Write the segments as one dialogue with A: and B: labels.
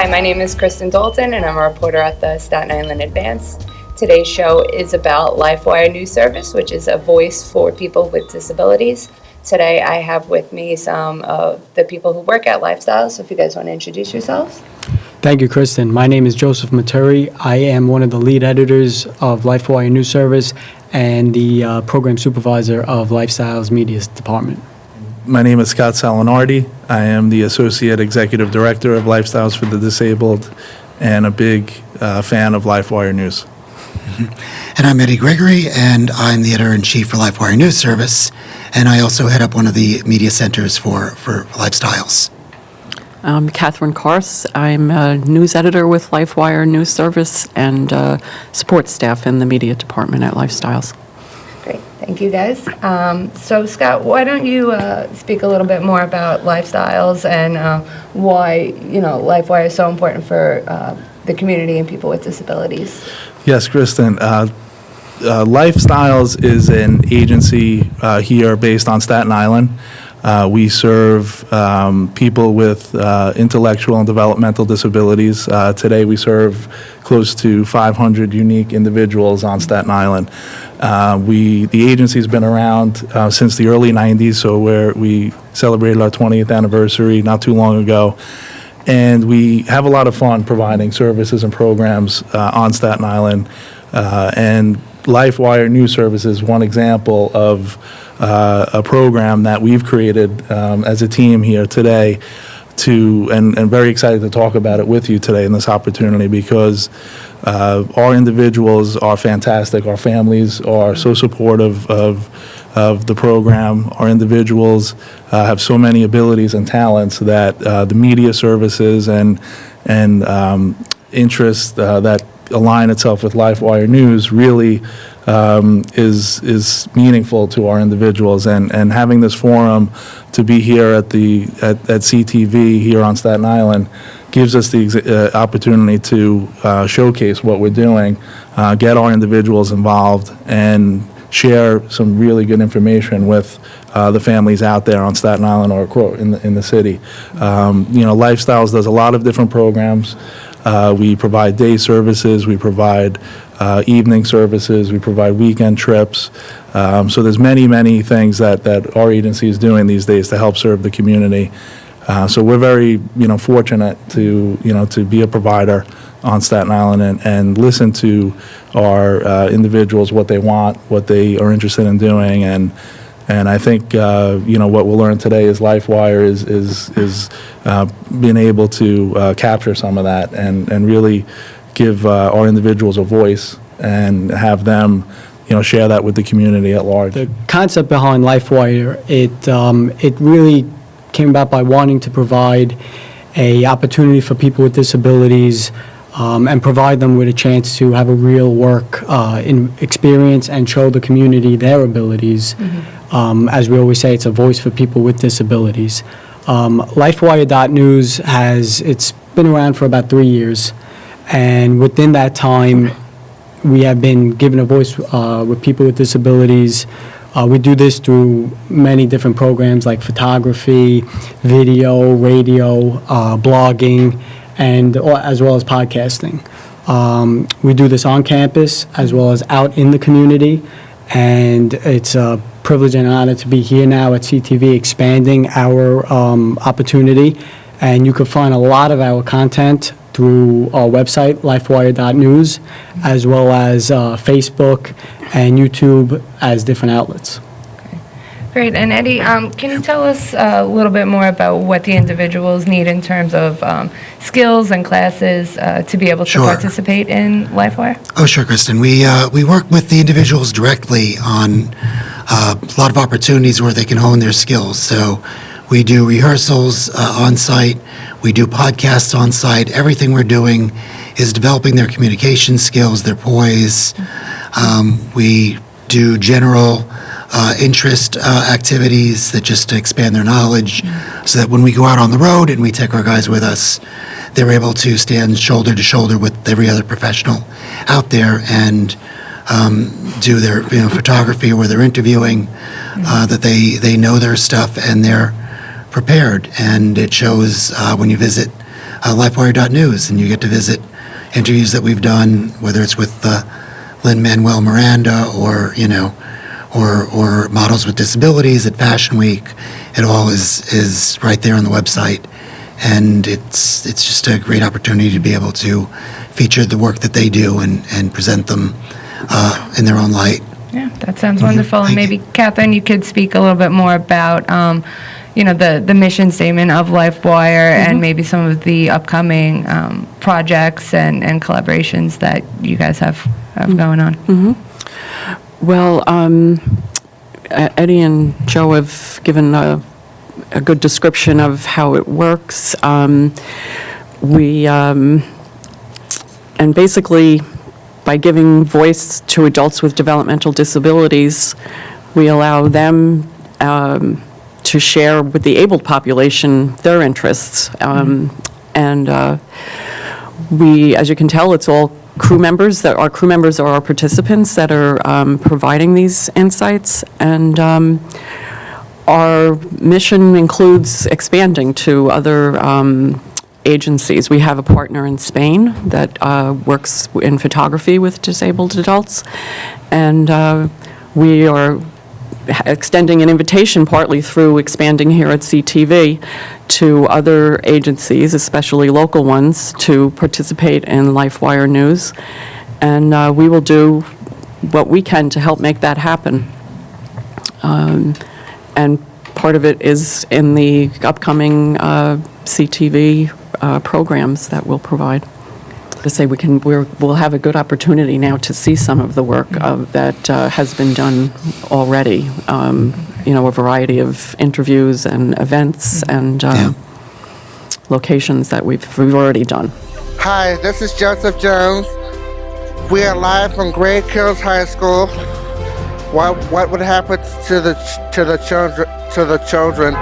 A: Hi, my name is Kristen Dalton, and I'm a reporter at the Staten Island Advance. Today's show is about Lifewire News Service, which is a voice for people with disabilities. Today, I have with me some of the people who work at Lifestyle, so if you guys want to introduce yourselves.
B: Thank you, Kristen. My name is Joseph Maturi. I am one of the lead editors of Lifewire News Service and the program supervisor of Lifestyle's Media Department.
C: My name is Scott Salinardi. I am the Associate Executive Director of Lifestyles for the Disabled and a big fan of Lifewire News.
D: And I'm Eddie Gregory, and I'm the Editor-in-Chief for Lifewire News Service, and I also head up one of the media centers for Lifestyles.
E: I'm Catherine Karth. I'm a news editor with Lifewire News Service and support staff in the media department at Lifestyles.
A: Great, thank you guys. So Scott, why don't you speak a little bit more about Lifestyles and why, Lifewire is so important for the community and people with disabilities?
C: Yes, Kristen. Lifestyles is an agency here based on Staten Island. We serve people with intellectual and developmental disabilities. Today we serve close to 500 unique individuals on Staten Island. The agency's been around since the early 90s, so we celebrated our 20th anniversary not too long ago. And we have a lot of fun providing services and programs on Staten Island. And Lifewire News Service is one example of a program that we've created as a team here today and very excited to talk about it with you today in this opportunity because our individuals are fantastic. Our families are so supportive of the program. Our individuals have so many abilities and talents that the media services and interests that align itself with Lifewire News really is meaningful to our individuals, and having this forum to be here at CTV here on Staten Island gives us the opportunity to showcase what we're doing, get our individuals involved, and share some really good information with the families out there on Staten Island or in the city. Lifestyles does a lot of different programs. We provide day services, we provide evening services, we provide weekend trips. So there's many things that our agency is doing these days to help serve the community. So we're very fortunate to be a provider on Staten Island and listen to our individuals, what they want, what they are interested in doing, and I think what we'll learn today is Lifewire is being able to capture some of that and really give our individuals a voice and have them share that with the community at large.
B: The concept behind Lifewire, it really came about by wanting to provide a opportunity for people with disabilities and provide them with a chance to have a real work experience and show the community their abilities. As we always say, it's a voice for people with disabilities. Lifewire.news it's been around for about 3 years, and within that time, we have been given a voice with people with disabilities. We do this through many different programs like photography, video, radio, blogging, and as well as podcasting. We do this on campus as well as out in the community, and it's a privilege and an honor to be here now at CTV expanding our opportunity. And you can find a lot of our content through our website, lifewire.news, as well as Facebook and YouTube as different outlets.
A: Great. And Eddie, can you tell us a little bit more about what the individuals need in terms of skills and classes to be able to
D: Sure.
A: participate in Lifewire?
D: Oh, sure, Kristen. We work with the individuals directly on a lot of opportunities where they can hone their skills. So we do rehearsals on-site, we do podcasts on-site. Everything we're doing is developing their communication skills, their poise. We do general interest activities that just to expand their knowledge, so that when we go out on the road and we take our guys with us, they're able to stand shoulder to shoulder with every other professional out there and do their photography where they're interviewing, that they know their stuff and they're prepared. And it shows when you visit Lifewire.news and you get to visit interviews that we've done, whether it's with Lin-Manuel Miranda or or models with disabilities at Fashion Week. It all is right there on the website, and it's just a great opportunity to be able to feature the work that they do and present them in their own light.
A: Yeah, that sounds wonderful. And maybe, Catherine, you could speak a little bit more about, the mission statement of Lifewire and maybe some of the upcoming projects and collaborations that you guys have going on.
E: Well, Eddie and Joe have given a good description of how it works. We, and basically, by giving voice to adults with developmental disabilities, we allow them to share with the abled population their interests. And we, as you can tell, it's all crew members. Our crew members are our participants that are providing these insights. And our mission includes expanding to other agencies. We have a partner in Spain that works in photography with disabled adults. And we are extending an invitation, partly through expanding here at CTV, to other agencies, especially local ones, to participate in Lifewire News. And we will do what we can to help make that happen. And part of it is in the upcoming CTV programs that we'll provide. To say we'll have a good opportunity now to see some of the work that has been done already. A variety of interviews and events and locations that we've already done.
F: Hi, this is Joseph Jones. We are live from Gray Kills High School. What would happen to the children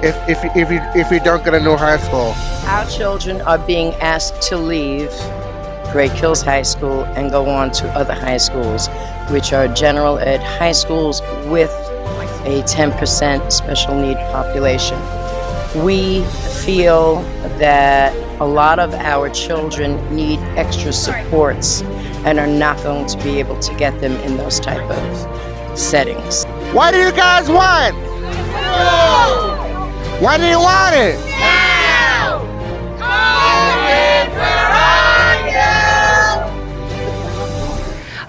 F: if you don't get a new high school?
G: Our children are being asked to leave Gray Kills High School and go on to other high schools, which are general ed high schools with a 10% special need population. We feel that a lot of our children need extra supports and are not going to be able to get them in those type of settings.
F: What do you guys want? No! When do you want it?
H: Now! COVID, where are you?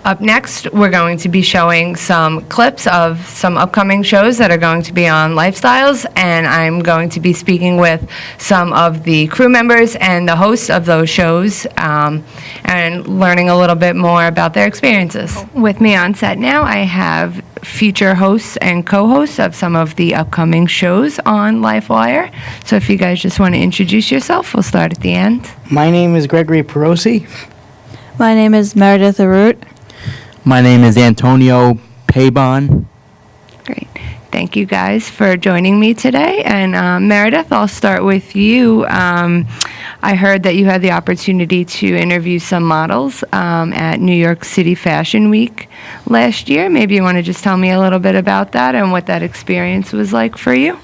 A: Up next, we're going to be showing some clips of some upcoming shows that are going to be on Lifestyles, and I'm going to be speaking with some of the crew members and the hosts of those shows and learning a little bit more about their experiences. With me on set now, I have feature hosts and co-hosts of some of the upcoming shows on Lifewire. So if you guys just want to introduce yourself, we'll start at the end.
I: My name is Gregory Perosi.
J: My name is Meredith Arut.
K: My name is Antonio Pabon.
A: Great. Thank you guys for joining me today. And Meredith, I'll start with you. I heard that you had the opportunity to interview some models at New York City Fashion Week last year. Maybe you want to just tell me a little bit about that and what that experience was like for you.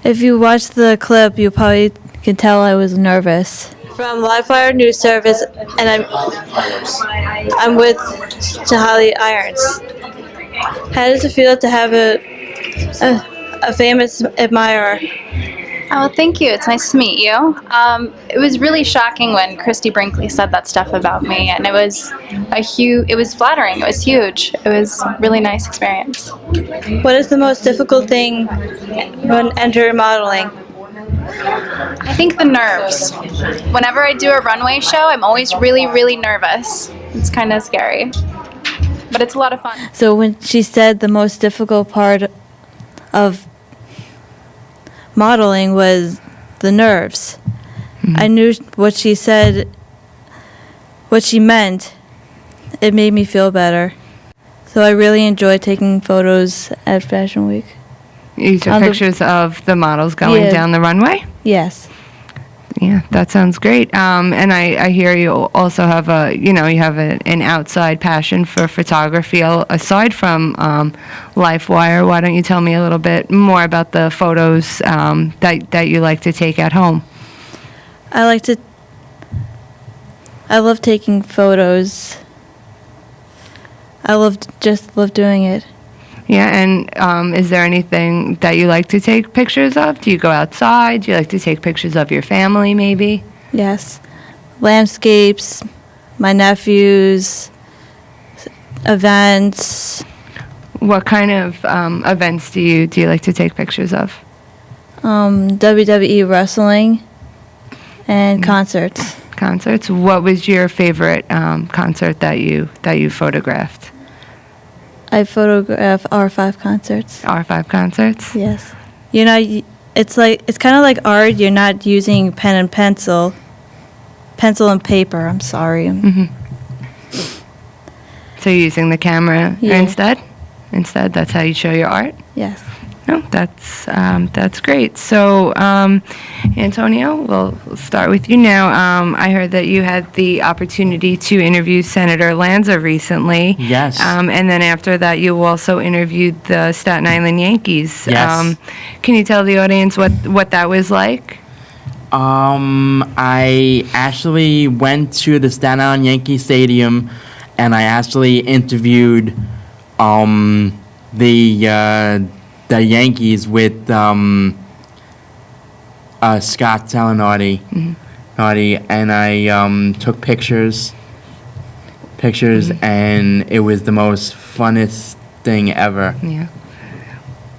J: If you watch the clip, you probably can tell I was nervous. from Lifewire News Service, and I'm with Jahali Irons. How does it feel to have a famous admirer?
L: Oh, thank you. It's nice to meet you. It was really shocking when Christy Brinkley said that stuff about me, and it was it was flattering. It was huge. It was a really nice experience.
J: What is the most difficult thing when entering modeling?
L: I think the nerves. Whenever I do a runway show, I'm always really, really nervous. It's kind of scary, but it's a lot of fun.
J: So when she said the most difficult part of modeling was the nerves, I knew what she said, what she meant. It made me feel better. So I really enjoyed taking photos at Fashion Week.
A: You took pictures of the models going down the runway?
J: Yes.
A: Yeah, that sounds great. And I hear you also have an outside passion for photography aside from Lifewire. Why don't you tell me a little bit more about the photos that you like to take at home?
J: I love taking photos. I just love doing it.
A: Yeah, and is there anything that you like to take pictures of? Do you go outside? Do you like to take pictures of your family, maybe?
J: Yes. Landscapes, my nephews, events.
A: What kind of events do you like to take pictures of?
J: WWE wrestling and concerts.
A: Concerts. What was your favorite concert that you photographed?
J: I photograph R5 concerts.
A: R5 concerts?
J: Yes. It's kind of like art. You're not using pen and pencil and paper. I'm sorry.
A: So you're using the camera instead? Instead, that's how you show your art?
J: Yes.
A: No, that's great. So, Antonio, we'll start with you now. I heard that you had the opportunity to interview Senator Lanza recently.
K: Yes.
A: And then after that, you also interviewed the Staten Island Yankees.
K: Yes.
A: Can you tell the audience what that was like?
K: I actually went to the Staten Island Yankee Stadium, and I actually interviewed the Yankees with Scott Salinardi, and I took pictures, and it was the most funnest thing ever.
A: Yeah.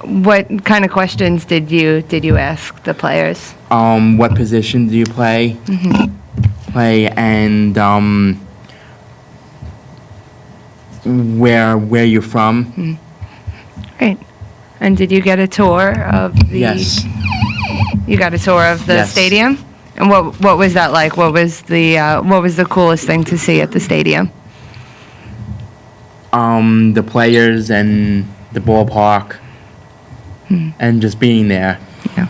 A: What kind of questions did you ask the players?
K: What position do you play? And where you're from?
A: Great. And did you get a tour of the?
K: Yes.
A: You got a tour of the stadium, and what was that like? What was the coolest thing to see at the stadium?
K: The players and the ballpark, and just being there.
A: Yeah.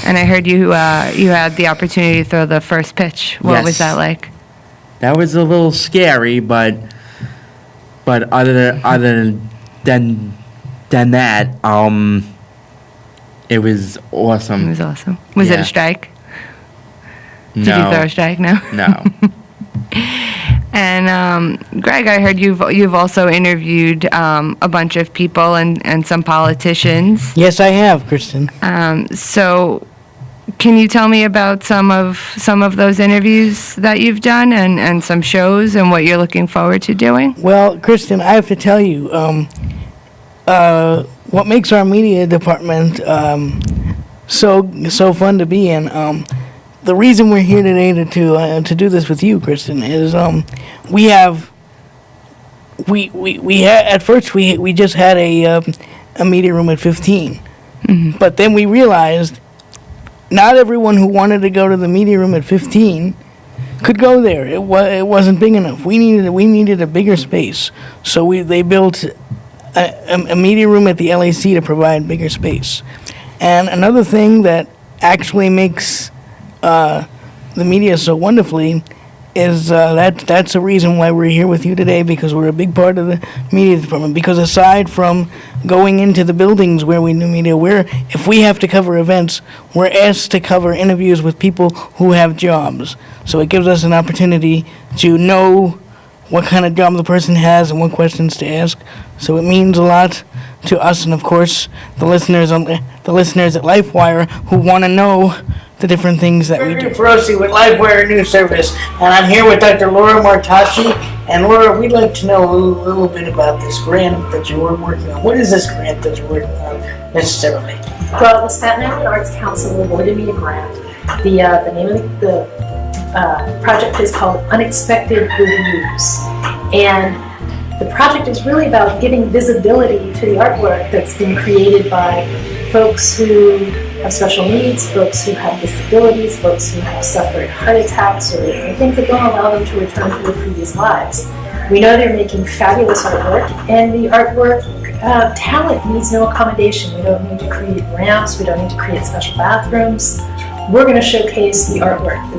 A: And I heard you had the opportunity to throw the first pitch. What was that like?
K: That was a little scary, but other than that, it was awesome.
A: It was awesome. Was it a strike?
K: No.
A: Did you throw a strike? No.
K: No.
A: And Greg, I heard you've also interviewed a bunch of people and some politicians.
I: Yes, I have, Kristen.
A: So, can you tell me about some of those interviews that you've done and some shows and what you're looking forward to doing?
I: Well, Kristen, I have to tell you, what makes our media department so fun to be in. The reason we're here today to do this with you, Kristen, is we had at first we just had a media room at 15, but then we realized not everyone who wanted to go to the media room at 15 could go there. It wasn't big enough. We needed a bigger space, so they built a media room at the LAC to provide bigger space. And another thing that actually makes the media so wonderfully that's the reason why we're here with you today, because we're a big part of the media department. Because aside from going into the buildings where we do media, if we have to cover events, we're asked to cover interviews with people who have jobs. So it gives us an opportunity to know what kind of job the person has and what questions to ask. So it means a lot to us, and of course, the listeners at Lifewire who want to know the different things that we do.
M: Perosi with Lifewire News Service, and I'm here with Dr. Laura Martacci. And Laura, we'd like to know a little bit about this grant that you were working on. What is this grant that you're working on necessarily?
N: Well, the Staten Island Arts Council awarded me a grant. The name of the project is called Unexpected Reviews, and the project is really about giving visibility to the artwork that's been created by folks who have special needs, folks who have disabilities, folks who have suffered heart attacks or things that don't allow them to return to their previous lives. We know they're making fabulous artwork, and the artwork talent needs no accommodation. We don't need to create ramps, we don't need to create special bathrooms. We're going to showcase the artwork, the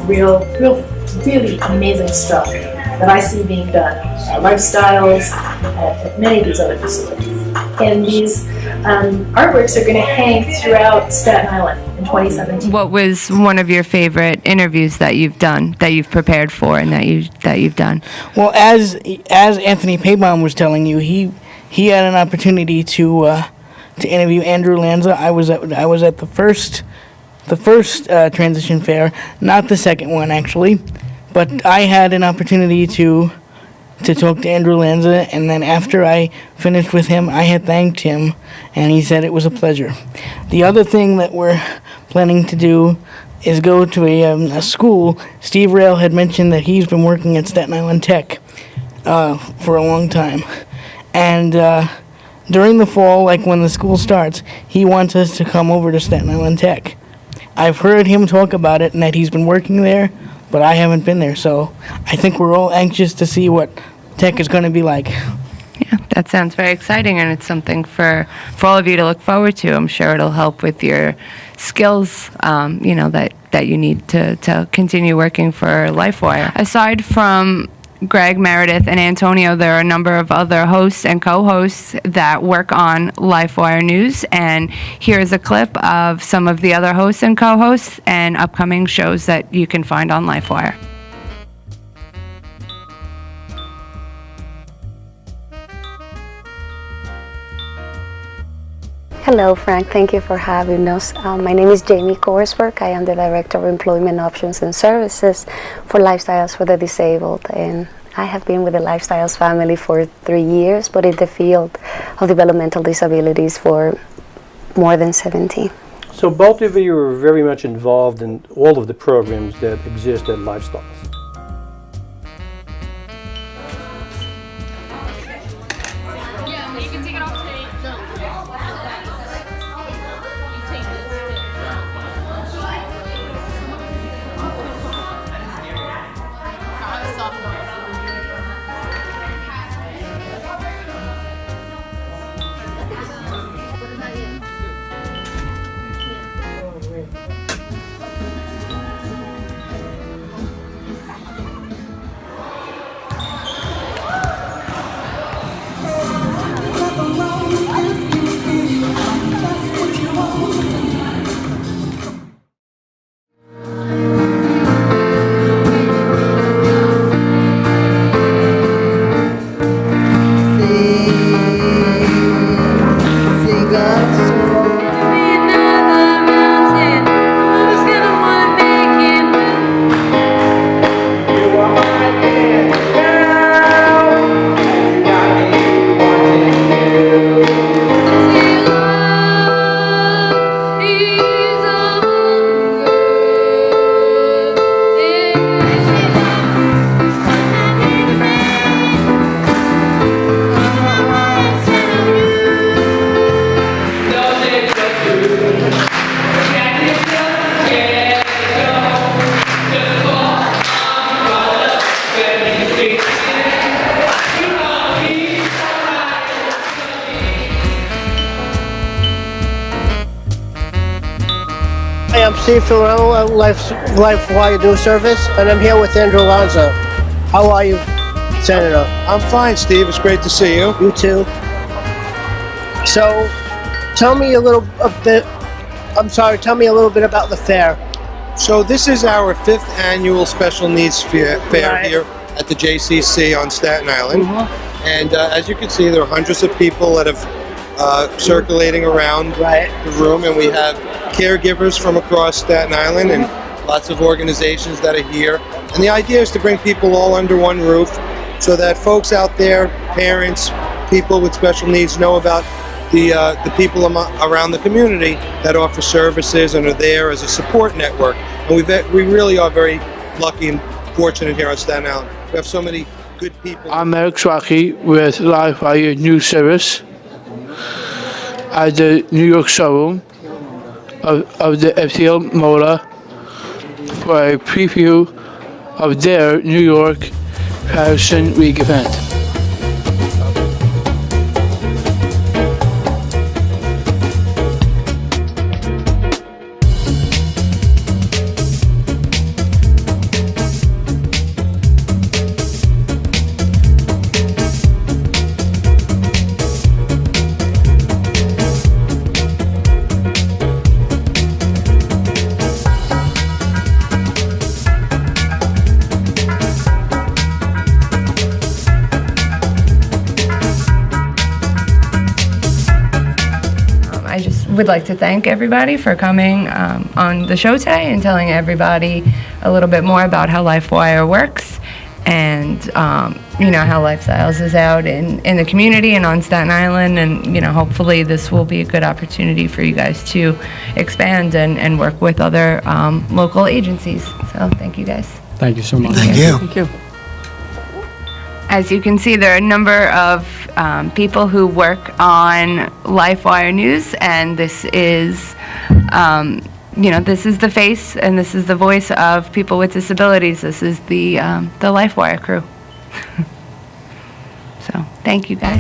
N: really amazing stuff that I see being done at Lifestyles, at many of these other facilities. And these artworks are going to hang throughout Staten Island in 2017.
A: What was one of your favorite interviews that you've done, that you've prepared for, and that you've done?
I: Well, as Anthony Paybaum was telling you, he had an opportunity to interview Andrew Lanza. I was at the first transition fair, not the second one actually, but I had an opportunity to talk to Andrew Lanza, and then after I finished with him, I had thanked him, and he said it was a pleasure. The other thing that we're planning to do is go to a school. Steve Rail had mentioned that he's been working at Staten Island Tech for a long time, and during the fall, like when the school starts, he wants us to come over to Staten Island Tech. I've heard him talk about it and that he's been working there, but I haven't been there, so I think we're all anxious to see what Tech is going to be like.
A: Yeah, that sounds very exciting, and it's something for all of you to look forward to. I'm sure it'll help with your skills, that you need to continue working for Lifewire. Aside from Greg, Meredith, and Antonio, there are a number of other hosts and co-hosts that work on Lifewire News, and here's a clip of some of the other hosts and co-hosts and upcoming shows that you can find on Lifewire.
O: Hello, Frank. Thank you for having us. My name is Jamie Korsberg. I am the Director of Employment Options and Services for Lifestyles for the Disabled, and I have been with the Lifestyles family for 3 years, but in the field of developmental disabilities for more than 17.
P: So both of you are very much involved in all of the programs that exist at Lifestyles.
Q: I'm Steve Farrell, Lifewire News Service, and I'm here with Andrew Lanza.
M: How are you, Senator?
Q: I'm fine, Steve. It's great to see you.
M: You too. So, tell me a little bit about the fair.
Q: So this is our 5th annual special needs fair
M: Right.
Q: here at the JCC on Staten Island. And as you can see, there are hundreds of people that have circulating around the room, and we have caregivers from across Staten Island and lots of organizations that are here. And the idea is to bring people all under one roof so that folks out there, parents, people with special needs, know about the people around the community that offer services and are there as a support network. And we really are very lucky and fortunate here on Staten Island. We have so many good people.
R: I'm Eric Swaki with Lifewire News Service at the New York showroom of the FTL Motor for a preview of their New York Fashion Week event.
A: I just would like to thank everybody for coming on the show today and telling everybody a little bit more about how Lifewire works and how Lifestyles is out in the community and on Staten Island, and hopefully this will be a good opportunity for you guys to expand and work with other local agencies. So thank you guys.
B: Thank you so much.
D: Thank you.
E: Thank you.
A: As you can see, there are a number of people who work on Lifewire News, and this is, this is the face and this is the voice of people with disabilities. This is the Lifewire crew. So, thank you guys.